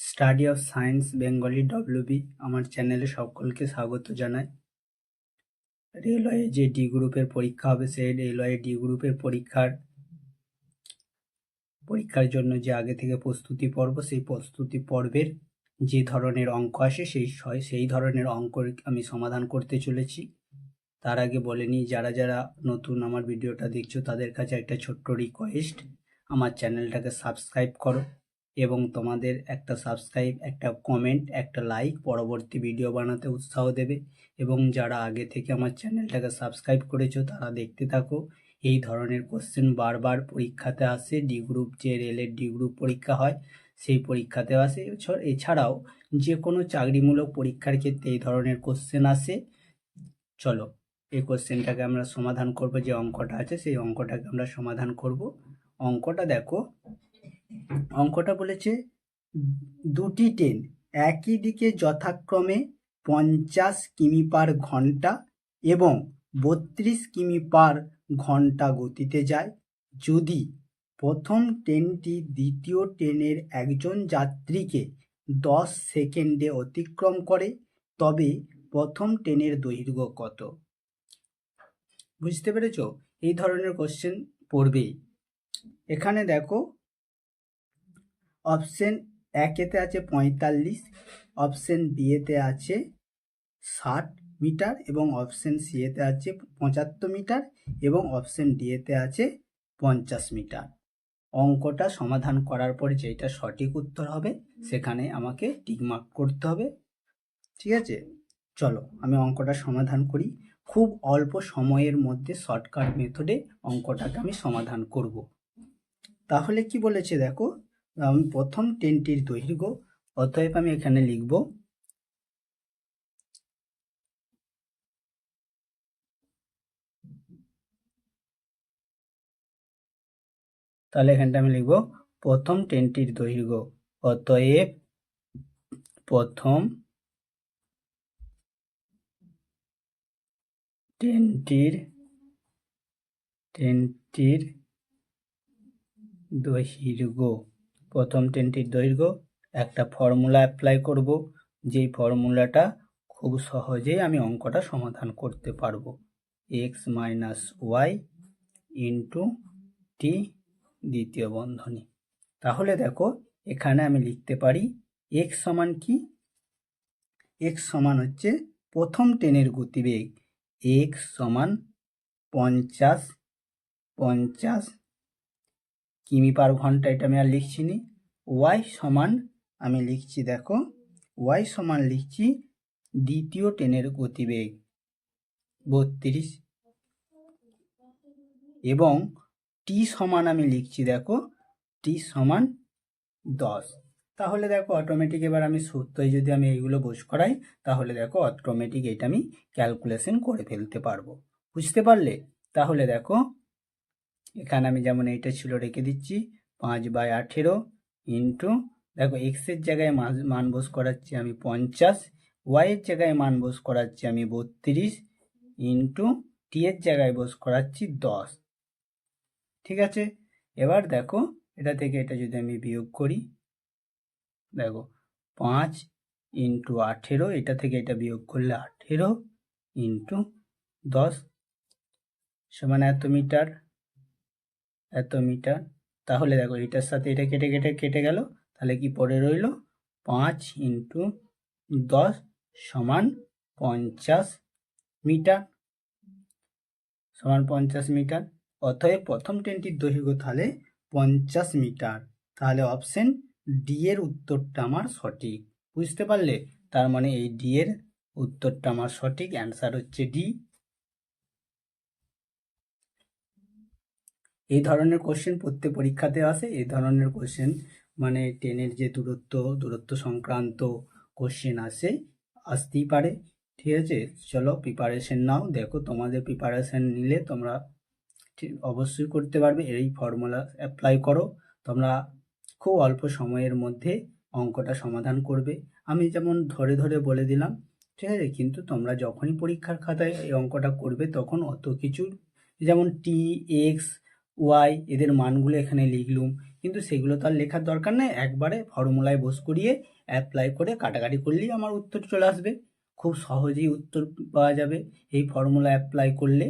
Study of science Bengali WB আমার চ্যানেলে সকলকে স্বাগত জানাই। রেলওয়ে যে ডি গ্রুপের পরীক্ষা হবে, সেই রেলওয়ে ডি গ্রুপের পরীক্ষার জন্য যে আগে থেকে প্রস্তুতি পর্ব, সেই প্রস্তুতি পর্বের যে ধরনের অঙ্ক আসে সেই ধরনের অঙ্ক আমি সমাধান করতে চলেছি। তার আগে বলে নিই, যারা যারা নতুন আমার ভিডিওটা দেখছো তাদের কাছে একটা ছোট্ট রিকোয়েস্ট, আমার চ্যানেলটাকে সাবস্ক্রাইব করো এবং তোমাদের একটা সাবস্ক্রাইব, একটা কমেন্ট, একটা লাইক পরবর্তী ভিডিও বানাতে উৎসাহ দেবে। এবং যারা আগে থেকে আমার চ্যানেলটাকে সাবস্ক্রাইব করেছো তারা দেখতে থাকো। এই ধরনের কোশ্চেন বারবার পরীক্ষাতে আসে, ডি গ্রুপ যে রেলের ডি গ্রুপ পরীক্ষা হয় সেই পরীক্ষাতে আসে। এছাড়াও যে কোনো চাকরিমূলক পরীক্ষার ক্ষেত্রে এই ধরনের কোশ্চেন আসে। চলো এই কোশ্চেনটাকে আমরা সমাধান করব। যে অঙ্কটা আছে সেই অঙ্কটাকে আমরা সমাধান করব। অঙ্কটা দেখো, অঙ্কটা বলেছে দুটি ট্রেন একই দিকে যথাক্রমে 50 কিমি পার ঘন্টা এবং 32 কিমি পার ঘন্টা গতিতে যায়। যদি প্রথম ট্রেনটি দ্বিতীয় ট্রেনের একজন যাত্রীকে 10 সেকেন্ডে অতিক্রম করে, তবে প্রথম ট্রেনের দৈর্ঘ্য কত? বুঝতে পেরেছো? এই ধরনের কোশ্চেন পড়বেই। এখানে দেখো, অপশন একেতে আছে 45, অপশন বিয়েতে আছে 60 মিটার এবং অপশন সিয়েতে আছে 75 মিটার এবং অপশন ডিএতে আছে 50 মিটার। অঙ্কটা সমাধান করার পর যেটা সঠিক উত্তর হবে সেখানে আমাকে টিকমার্ক করতে হবে। ঠিক আছে, চলো আমি অঙ্কটা সমাধান করি। খুব অল্প সময়ের মধ্যে শর্টকাট মেথডে অঙ্কটাকে আমি সমাধান করব। তাহলে কি বলেছে দেখো, আমি প্রথম ট্রেনটির দৈর্ঘ্য, অতএব আমি এখানে লিখব তাহলে এখানটা আমি লিখব প্রথম ট্রেনটির দৈর্ঘ্য। অতএব প্রথম ট্রেনটির দৈর্ঘ্য, প্রথম ট্রেনটির দৈর্ঘ্য। একটা ফর্মুলা অ্যাপ্লাই করব, যেই ফর্মুলাটা খুব সহজেই আমি অঙ্কটা সমাধান করতে পারবো। X minus Y into T দ্বিতীয় বন্ধনী। তাহলে দেখো এখানে আমি লিখতে পারি এক্স সমান কি? এক্স সমান হচ্ছে প্রথম ট্রেনের গতিবেগ, এক্স সমান 50 কিমি পার ঘন্টা, এটা আমি আর লিখছি নি। ওয়াই সমান আমি লিখছি, দেখো ওয়াই সমান লিখছি দ্বিতীয় ট্রেনের গতিবেগ 32 এবং টি সমান আমি লিখছি, দেখো টি সমান 10। তাহলে দেখো অটোমেটিক এবার আমি সূত্রই যদি আমি এইগুলো বোঝ করাই তাহলে দেখো অটোমেটিক এটা আমি ক্যালকুলেশন করে ফেলতে পারবো। বুঝতে পারলে? তাহলে দেখো এখানে আমি যেমন এইটা ছিল রেখে দিচ্ছি 5/18 ইন্টু, দেখো এক্স এর জায়গায় মান বস করাচ্ছি আমি 50, ওয়াই এর জায়গায় মান বস করাচ্ছি আমি 32 ইন্টু টি এর জায়গায় বস করাচ্ছি 10। ঠিক আছে, এবার দেখো এটা থেকে এটা যদি আমি বিয়োগ করি, দেখো 5 ইন্টু 18, এটা থেকে এটা বিয়োগ করলে 18 ইন্টু 10 সমান এত মিটার। তাহলে দেখো এটার সাথে এটা কেটে কেটে কেটে গেল, তাহলে কি পড়ে রইল? 5 ইন্টু 10 সমান 50 মিটার, সমান 50 মিটার। অতএব প্রথম ট্রেনটির দৈর্ঘ্য তাহলে 50 মিটার। তাহলে অপশন ডি এর উত্তরটা আমার সঠিক। বুঝতে পারলে? তার মানে এই ডি এর উত্তরটা আমার সঠিক, অ্যান্সার হচ্ছে ডি। এই ধরনের কোশ্চেন প্রত্যেক পরীক্ষাতে আসে। এই ধরনের কোশ্চেন মানে ট্রেনের যে দূরত্ব সংক্রান্ত কোশ্চেন আসতেই পারে। ঠিক আছে, চলো প্রিপারেশন নাও। দেখো তোমাদের প্রিপারেশন নিলে তোমরা অবশ্যই করতে পারবে। এই ফর্মুলা অ্যাপ্লাই করো, তোমরা খুব অল্প সময়ের মধ্যে অঙ্কটা সমাধান করবে। আমি যেমন ধরে ধরে বলে দিলাম, ঠিক আছে, কিন্তু তোমরা যখনই পরীক্ষার খাতায় এই অঙ্কটা করবে তখন অত কিছু, যেমন টি, এক্স, ওয়াই এদের মানগুলো এখানে লিখলুম, কিন্তু সেগুলো তো আর লেখার দরকার নেই, একবারে ফর্মুলায় বস করিয়ে অ্যাপ্লাই করে কাটাকাটি করলেই আমার উত্তর চলে আসবে, খুব সহজেই উত্তর পাওয়া যাবে এই ফর্মুলা অ্যাপ্লাই করলে।